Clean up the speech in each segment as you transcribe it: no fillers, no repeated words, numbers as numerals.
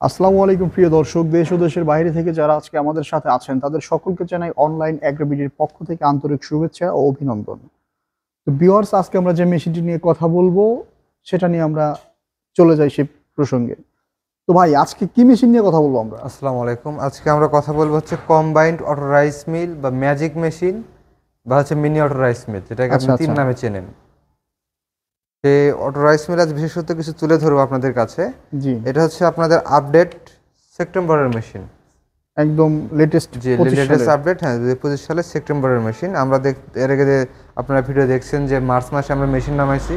আসসালামু আলাইকুম প্রিয় দর্শক, দেশ ও দেশের বাইরে থেকে যারা আজকে আমাদের সাথে আছেন তাদের সকলকে জানাই অনলাইন এগ্রিবিডির পক্ষ থেকে আন্তরিক শুভেচ্ছা ও অভিনন্দন। তো ভিউয়ার্স, আজকে আমরা যে মেশিনটি নিয়ে কথা বলবো সেটা নিয়ে আমরা চলে যাই সেই প্রসঙ্গে। তো ভাই, আজকে কি মেশিন নিয়ে কথা বলবো আমরা? আসসালামু আলাইকুম। আজকে আমরা কথা বলবো হচ্ছে কম্বাইন্ড অটো রাইস মিল বা ম্যাজিক মেশিন বা হচ্ছে মিনি অটো রাইস মিল, যেটাকে আপনি তিন নামে চেনেন। এই অটো রাইস মিল আজ বিশেষত কিছু তুলে ধরবো আপনাদের কাছে। জি, এটা হচ্ছে আপনাদের আপডেট সেপ্টেম্বরের মেশিন, একদম লেটেস্ট আপডেট। হ্যাঁ, 2025 সালের সেপ্টেম্বরের মেশিন। আমরা এর আগে আপনারা ভিডিও দেখছেন যে মার্চ মাসে আমরা মেশিন নামাইছি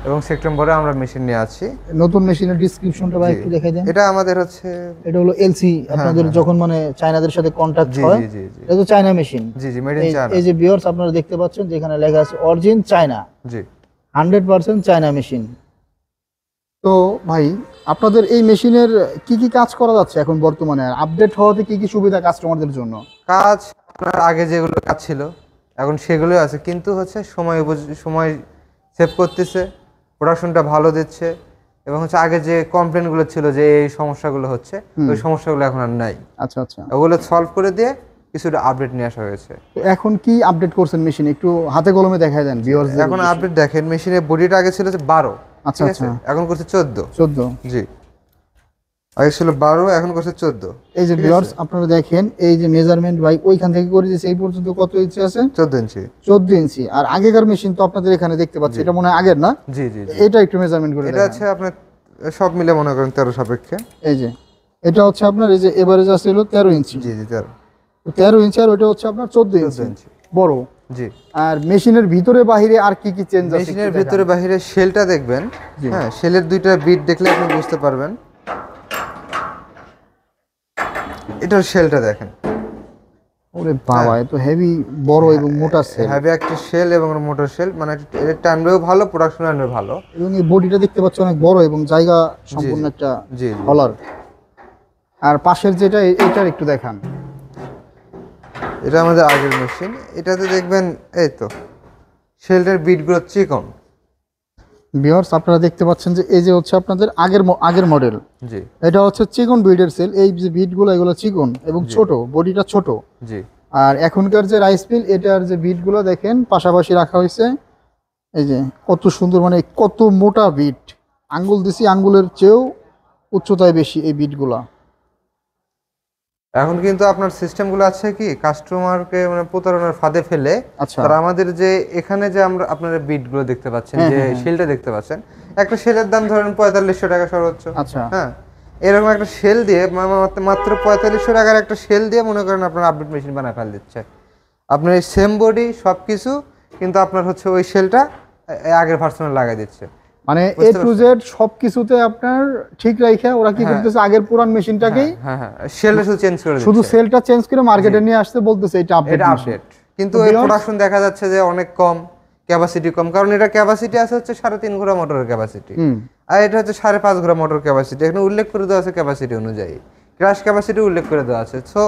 এবং সেপ্টেম্বরে আমরা মেশিন নিয়ে আছি। নতুন মেশিনের ডেসক্রিপশনটা ভাই একটু দেখাই দেন। এটা আমাদের হচ্ছে, এটা হলো এলসি, আপনাদের যখন মানে চায়নাদের সাথে কন্টাক্ট হয়। জি জি জি, এটা তো China machine. G G, made in China. এই যে ভিউয়ার্স, আপনারা দেখতে পাচ্ছেন যেখানে লেখা আছে অরিজিন চায়না। জি, 100% চায়না মেশিন। তো ভাই, আপনাদের এই মেশিনের কি কি কাজ করা যাচ্ছে এখন বর্তমানে? আপডেট হওয়াতে কি কি সুবিধা কাস্টমারদের জন্য? কাজ আপনার আগে যেগুলো কাজ ছিল এখন সেগুলোই আছে, কিন্তু হচ্ছে সময় সেভ করতেছে, প্রোডাকশনটা ভালো দিচ্ছে এবং হচ্ছে আগে যে কমপ্লেনগুলো ছিল যে এই সমস্যাগুলো হচ্ছে, ওই সমস্যাগুলো এখন আর নাই। আচ্ছা আচ্ছা, ওগুলো সলভ করে দিয়ে কিছুটা আপডেট নিয়ে আসা হয়েছে। তো এখন কি আপডেট করছেন মেশিন? একটু হাতে কলমে দেখায় দেন ভিউয়ার্স। এখন আপডেট দেখেন, মেশিনের বডিটা আগে ছিল যে 12, আচ্ছা আচ্ছা, এখন করছে 14। জি, আগে ছিল 12, এখন করছে 14। এই যে ভিউয়ার্স, আপনারা দেখেন এই যে মেজারমেন্ট ভাই ওইখান থেকে করে দিয়েছে এই পর্যন্ত কত ইঞ্চি আছে? 14 ইঞ্চি। 14 ইঞ্চি। আর আগেকার মেশিন তো আপনাদের এখানে দেখতে পাচ্ছি, এটা মনে হয় আগের না? জি জি, এটা একটু মেজারমেন্ট করে এটা হচ্ছে আপনার সব মিলে মনে করেন 13 সাপেক্ষে। এই যে এটা হচ্ছে আপনার এই যে এভারেজ আছে হলো 13 ইঞ্চি। জি জি, 13 ইঞ্চি, আর ওটা হচ্ছে আপনার 14 ইঞ্চি বড়। জি। আর মেশিনের ভিতরে বাহিরে আর কি কি চেঞ্জ আছে? মেশিনের ভিতরে বাহিরে শেলটা দেখবেন। হ্যাঁ, শেলের দুইটা বিট দেখলে আপনি বুঝতে পারবেন। এটার শেলটা দেখেন। ওরে বাবা, এত হেভি, বড় এবং মোটা শেল। হেভি একটা শেল এবং মোটর শেল, মানে এর টানবেও ভালো, প্রোডাকশন টানবেও ভালো। এবং এই বডিটা দেখতে পাচ্ছ অনেক বড় এবং জায়গা সম্পূর্ণ একটা জি হলার। আর পাশের যেটা এটার একটু দেখান। এটা আমাদের আগের মেশিন। এটাতে দেখবেন এই তো শেলটার বিটগুলো চিকন। ভিউয়ার্স, আপনারা দেখতে পাচ্ছেন যে এই যে হচ্ছে আপনাদের আগের মডেল। জি, এটা হচ্ছে চিকন বিটের সেল। এই যে বিটগুলো এগুলো চিকন এবং ছোট, বডিটা ছোট। জি। আর এখনকার যে রাইস মিল, এটার যে বিটগুলো দেখেন পাশাপাশি রাখা হয়েছে। এই যে কত সুন্দর, মানে কত মোটা বিট। আঙ্গুল দিছি, আঙ্গুলের চেয়েও উচ্চতায় বেশি এই বিটগুলা। এখন কিন্তু আপনার সিস্টেমগুলো আছে কি, কাস্টমারকে মানে প্রতারণার ফাঁদে ফেলে আচ্ছা, তারা আমাদের যে এখানে যে আমরা আপনারা বিটগুলো দেখতে পাচ্ছেন, যে শেলটা দেখতে পাচ্ছেন, একটা শেলের দাম ধরেন 4500 টাকা সর্বোচ্চ। আচ্ছা, হ্যাঁ, এরকম একটা শেল দিয়ে মাত্র 4500 টাকার একটা শেল দিয়ে মনে করেন আপনার আপডেট মেশিন বানায় ফেল দিচ্ছে। আপনার এই সেম বডি সব কিছু, কিন্তু আপনার হচ্ছে ওই শেলটা আগের ভার্সনে লাগাই দিচ্ছে। মানে এ টু জেড সবকিছুতে আপনার ঠিক রাখে ওরা কি করতেছে, আগের পুরান মেশিনটাকেই হ্যাঁ হ্যাঁ, শেলটা শুধু চেঞ্জ করে দিচ্ছে, শুধু সেলটা চেঞ্জ করে মার্কেটে নিয়ে আসতে বলতেছে এটা আপডেট। কিন্তু এই প্রোডাকশন দেখা যাচ্ছে যে অনেক কম, ক্যাপাসিটি কম, কারণ এটা ক্যাপাসিটি আছে হচ্ছে 3.5 ঘোড়া মোটরের ক্যাপাসিটি, আর এটা হচ্ছে 5.5 ঘোড়া মোটর ক্যাপাসিটি। এখানে উল্লেখ করে দেওয়া আছে ক্যাপাসিটি অনুযায়ী, ক্র্যাশ ক্যাপাসিটি উল্লেখ করে দেওয়া আছে। সো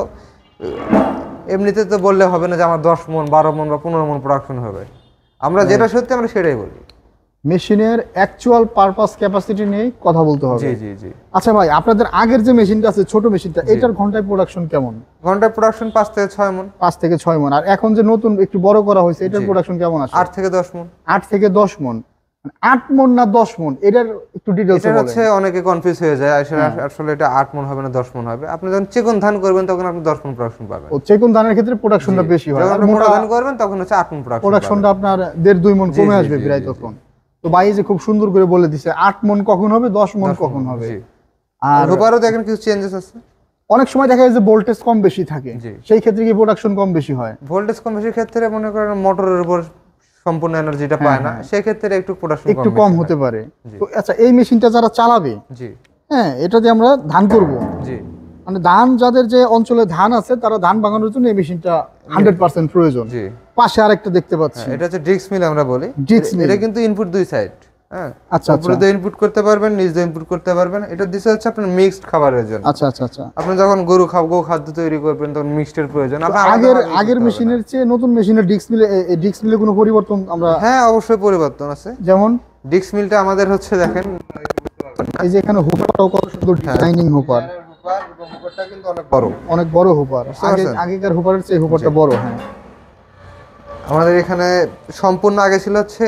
এমনিতে তো বললে হবে না যে আমার 10 মন 12 মন বা 15 মন প্রোডাকশন হবে। আমরা যেটা সত্যি আমরা সেটাই বলি। মেশিনের অ্যাকচুয়াল পারপাস ক্যাপাসিটি নিয়ে কথা বলতে হবে। জি জি জি। আচ্ছা ভাই, আপনাদের আগের যে মেশিনটা আছে ছোট মেশিনটা, এটার ঘন্টায় প্রোডাকশন কেমন? ঘন্টায় প্রোডাকশন 5 থেকে 6 মন। 5 থেকে 6 মন। আর এখন যে নতুন একটু বড় করা হয়েছে, এটার প্রোডাকশন কেমন আছে? 8 থেকে 10 মন। 8 থেকে 10 মন। 8 মন না 10 মন, এটার একটু ডিটেইলস বলেন। এটা হচ্ছে অনেকে কনফিউজ হয়ে যায়, আসলে এটা 8 মন হবে না 10 মন হবে। আপনি যখন চিকন ধান করবেন তখন আপনি 10 মন প্রোডাকশন পাবেন। ও, চিকন ধানের ক্ষেত্রে প্রোডাকশনটা বেশি হয়। যখন মোটা ধান করবেন তখন হচ্ছে 8 মন প্রোডাকশনটা আপনার 1.5-2 মন কমে আসবে প্রায় তখন। তো ভাই যে খুব সুন্দর করে বলে দিছে 8 মন কখন হবে, 10 মন কখন হবে। আর রূপারও দেখেন কিছু চেঞ্জেস আছে। অনেক সময় দেখা যায় যে ভোল্টেজ কম বেশি থাকে, সেই ক্ষেত্রে কি প্রোডাকশন কম বেশি হয়? ভোল্টেজ কম বেশির ক্ষেত্রে মনে করেন মোটরের উপর সম্পূর্ণ এনার্জিটা পায় না, সেই ক্ষেত্রে একটু প্রোডাকশন একটু কম হতে পারে। তো আচ্ছা, এই মেশিনটা যারা চালাবে, জি হ্যাঁ, এটা যে আমরা ধান করব, জি, মানে ধান যাদের যে অঞ্চলে ধান আছে তারা ধান ভাঙানোর জন্য এই মেশিনটা 100% প্রয়োজন। জি। পাশে আরেকটা দেখতে পাচ্ছি, এটা হচ্ছে ডিক্স মিল আমরা বলি। এটা কিন্তু ইনপুট দুই সাইড। হ্যাঁ, আচ্ছা, উপরে দিয়ে ইনপুট করতে পারবেন, নিচ দিয়ে ইনপুট করতে পারবেন। এটা দিছে হচ্ছে আপনার মিক্সড খাবারের জন্য। আচ্ছা আচ্ছা আচ্ছা। আপনি যখন গো খাদ্য তৈরি করবেন তখন মিক্সডের প্রয়োজন। আগের মেশিনের চেয়ে নতুন মেশিনের ডিক্স মিলে কোনো পরিবর্তন আমরা? হ্যাঁ, অবশ্যই পরিবর্তন আছে। যেমন ডিক্স মিলটা আমাদের হচ্ছে দেখেন এই যে এখানে হুপারটাও কত সুন্দর ডিজাইনিং হুপার, হুপারটা কিন্তু অনেক বড়, অনেক বড় হুপার, আগেকার হুপারের চেয়ে হুপারটা বড়। হ্যাঁ, আমাদের এখানে সম্পূর্ণ আগে ছিল হচ্ছে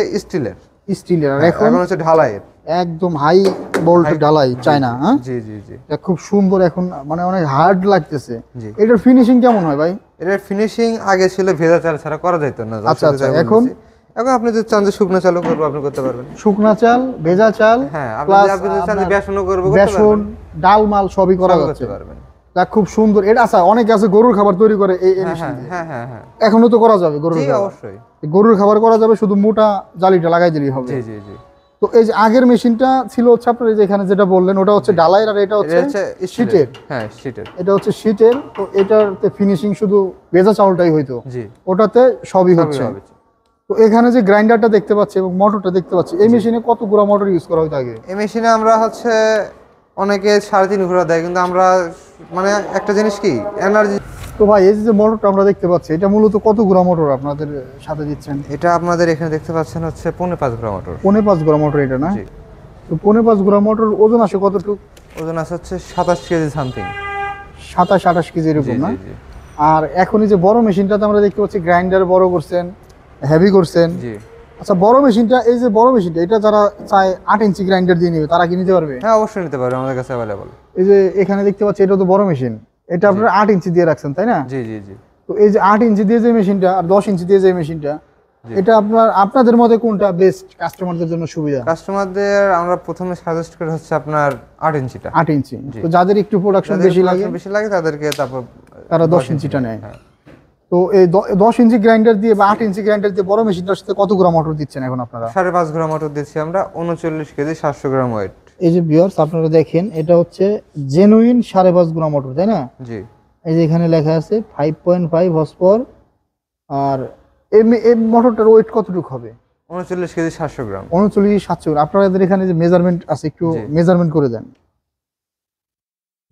স্টিলের, আর এখন হচ্ছে ঢালাইয়ের, একদম হাই ভোল্ট ঢালাই চায়না। হ্যাঁ, জি জি জি, এটা খুব সুন্দর, এখন মানে অনেক হার্ড লাগতেছে। জি। এটার ফিনিশিং কেমন হয় ভাই? এটার ফিনিশিং আগে ছিল ভেজা চাল ছাড়া করা যেত না। আচ্ছা আচ্ছা, এখন আপনি যদি চান যে শুকনো চালও করবো, আপনি করতে পারবেন। শুকনা চাল, ভেজা চাল, হ্যাঁ, প্লাস আপনি যদি চান যে বেসনও করবো, বেসন, ডাল মাল সবই করা করতে পারবেন। তা খুব সুন্দর। এটা আচ্ছা, অনেকে আছে গরুর খাবার তৈরি করে এই মেশিন দিয়ে। হ্যাঁ হ্যাঁ হ্যাঁ, এখনো তো করা যাবে গরুর খাবার? অবশ্যই গরুর খাবার করা যাবে, শুধু মোটা জালিটা লাগাই দিলেই হবে। জি জি জি। তো এই যে আগের মেশিনটা ছিল হচ্ছে আপনার এই যে এখানে যেটা বললেন, ওটা হচ্ছে ডালাইয়ের, আর এটা হচ্ছে শীটের। হ্যাঁ, শীটের। এটা হচ্ছে শীটের। তো এটাতে ফিনিশিং শুধু ভেজা চাউলটাই হইতো, জি, ওটাতে সবই হচ্ছে। তো এখানে যে গ্রাইন্ডারটা দেখতে পাচ্ছি এবং মোটরটা দেখতে পাচ্ছি, এই মেশিনে কত গুঁড়া মোটর ইউজ করা হইতো আগে? এই মেশিনে আমরা হচ্ছে অনেকে 3.5 ঘোড়া দেয়, কিন্তু আমরা মানে একটা জিনিস কি এনার্জি। তো ভাই এই যে মোটরটা আমরা দেখতে পাচ্ছি, এটা মূলত কত গুঁড়া মোটর আপনাদের সাথে দিচ্ছেন? এটা আপনাদের এখানে দেখতে পাচ্ছেন হচ্ছে 5.5 ঘোড়া মোটর। 5.5 গুঁড়া মোটর এটা, না? তো 5.5 গুঁড়া মোটর ওজন আসে কতটুকু? ওজন আছে হচ্ছে 27 কেজি সামথিং, 27-28 কেজি এরকম, না? আর এখন এই যে বড় মেশিনটাতে আমরা দেখতে পাচ্ছি গ্রাইন্ডার বড় করছেন, হেভি করছেন। জি। আচ্ছা, বড় মেশিনটা, এই যে বড় মেশিনটা, এটা যারা চায় 8 ইঞ্চি গ্রাইন্ডার দিয়ে নেবে, তারা কি নিতে পারবে? হ্যাঁ, অবশ্যই নিতে পারবে, আমাদের কাছে अवेलेबल। এই যে এখানে দেখতে পাচ্ছি, এটা তো বড় মেশিন, এটা আপনারা 8 ইঞ্চি দিয়ে রাখছেন, তাই না? জি জি জি। তো এই যে 8 ইঞ্চি দিয়ে যে মেশিনটা আর 10 ইঞ্চি দিয়ে যে মেশিনটা, এটা আপনাদের মতে কোনটা বেস্ট কাস্টমারদের জন্য সুবিধা? কাস্টমারদের আমরা প্রথমে সাজেস্ট করি হচ্ছে আপনার 8 ইঞ্চিটা। 8 ইঞ্চি। তো যাদের একটু প্রোডাকশন বেশি লাগে তাদেরকে তারা 10 ইঞ্চিটা নেয়। তো এই 10 ইঞ্চি গ্রাইন্ডার দিয়ে বা 8 ইঞ্চি গ্রাইন্ডার দিয়ে বড় মেশিনটার সাথে কত গ্রাম মোটর দিচ্ছেন এখন আপনারা? 5.5 গ্রাম মোটর দিচ্ছি আমরা, 39 কেজি 700 গ্রাম ওয়েট। এই যে ভিউয়ার্স, আপনারা দেখেন, এটা হচ্ছে জেনুইন 5.5 গ্রাম মোটর, তাই না? জি। এই যে এখানে লেখা আছে 5.5 হর্সপাওয়ার। আর এই মোটরটার ওয়েট কতটুকু হবে? 39 কেজি 700 গ্রাম। 39-700 গ্রাম। আপনাদের এখানে যে মেজারমেন্ট আছে, একটু মেজারমেন্ট করে দেন।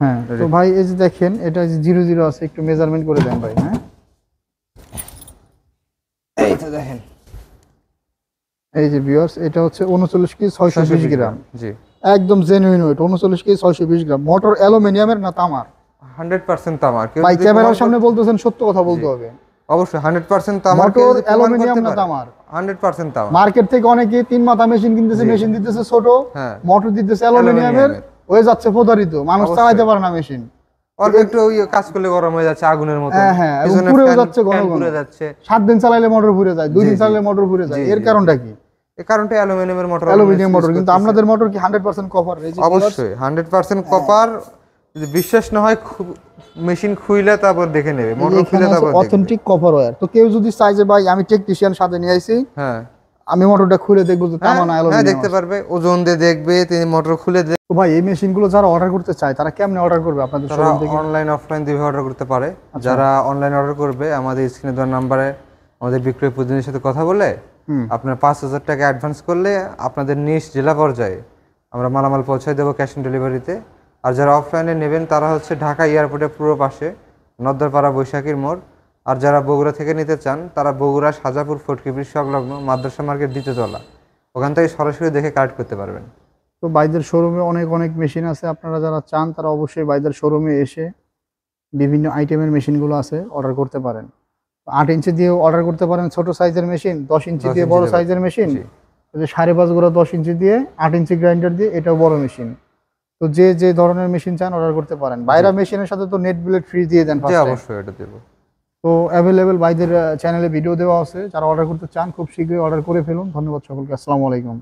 হ্যাঁ, তো ভাই এই যে দেখেন, এটা যে 00 আছে, একটু মেজারমেন্ট করে দেন ভাই। হ্যাঁ, এই তো দেখেন, এই যে ভিউয়ার্স, এটা হচ্ছে 39 কেজি 620 গ্রাম। জি, একদম জেনুইন ওয়েট, 39 কেজি 620 গ্রাম। মোটর অ্যালুমিনিয়ামের না তামার? 100% তামার। ভাই ক্যামেরার সামনে বলতেছেন, সত্য কথা বলতে হবে। অবশ্যই 100% তামার। মোটর অ্যালুমিনিয়াম না তামার? 100% তামার। মার্কেট থেকে অনেকে 3 মাথা মেশিন কিনতেছে, মেশিন দিতেছে ছোট, মোটর দিতেছে অ্যালুমিনিয়ামের, হয়ে যাচ্ছে প্রতারিত, মানুষ চালাতে পারে না মেশিন। অল্প একটু কাজ করলে গরম হয়ে যাচ্ছে আগুনের মতো। হ্যাঁ, পুড়ে যাচ্ছে, ঘন ঘন পুড়ে যাচ্ছে। 7 দিন চালাইলে মোটর পুড়ে যায়, 2 দিন চালাইলে মোটর পুড়ে যায়। এর কারণটা কি? এই কারণটা অ্যালুমিনিয়ামের মোটর। অ্যালুমিনিয়াম মোটর, কিন্তু আপনাদের মোটর কি 100% কপার? অবশ্যই 100% কপার। যদি বিশ্বাস না হয়, মেশিন খুইলে তারপর দেখে নেবে, মোটর খুলে তারপর দেখবে। Authentic copper wire. তো কেউ যদি চায় যে ভাই আমি টেকনিশিয়ান সাথে নিয়ে আইছি, হ্যাঁ, আমি মোটরটা খুলে দেখবো যে তামা না অ্যালুমিনিয়াম, হ্যাঁ দেখতে পারবে, ওজন দিয়ে দেখবে, তিনি মোটর খুলে দেখবে। তো ভাই এই মেশিনগুলো যারা অর্ডার করতে চায়, তারা কেমনে অর্ডার করবে আপনাদের শোরুম থেকে? অনলাইন অফলাইন দুইভাবে অর্ডার করতে পারে। যারা অনলাইন অর্ডার করবে, আমাদের স্ক্রিনে দেওয়া নম্বরে আমাদের বিক্রয় প্রতিনিধির সাথে কথা বলে আপনার 5000 টাকা অ্যাডভান্স করলে আপনাদের নিজ জেলা পর্যায়ে আমরা মালামাল পৌঁছায় দেবো ক্যাশ অন ডেলিভারিতে। আর যারা অফলাইনে নেবেন, তারা হচ্ছে ঢাকা এয়ারপোর্টের পূর্ব পাশে নদ্দরপাড়া বৈশাখীর মোড়। আর যারা বগুড়া থেকে নিতে চান, তারা বগুড়া সাজাপুর ফটকি ব্রিজ সংলগ্ন মাদ্রাসা মার্কেট 2য় তলা, ওখান থেকে সরাসরি দেখে কালেক্ট করতে পারবেন। তো বাইদের শোরুমে অনেক অনেক মেশিন আছে, আপনারা যারা চান তারা অবশ্যই বাইদের শোরুমে এসে বিভিন্ন আইটেমের মেশিনগুলো আছে, অর্ডার করতে পারেন। 8 ইঞ্চি দিয়ে অর্ডার করতে পারেন ছোট সাইজের মেশিন, 10 ইঞ্চি দিয়ে বড় সাইজের মেশিন, 5.5 গুঁড়া 10 ইঞ্চি দিয়ে, 8 ইঞ্চি গ্রাইন্ডার দিয়ে, এটাও বড় মেশিন। তো যে যে ধরনের মেশিন চান অর্ডার করতে পারেন। বাইরা মেশিনের সাথে তো নেট বিলেট ফ্রি দিয়ে দেন। অবশ্যই এটা দেব। তো অ্যাভেলেবেল বাইদের চ্যানেলে ভিডিও দেওয়া আছে, যারা অর্ডার করতে চান খুব শীঘ্রই অর্ডার করে ফেলুন। ধন্যবাদ সকলকে, আসসালামু আলাইকুম।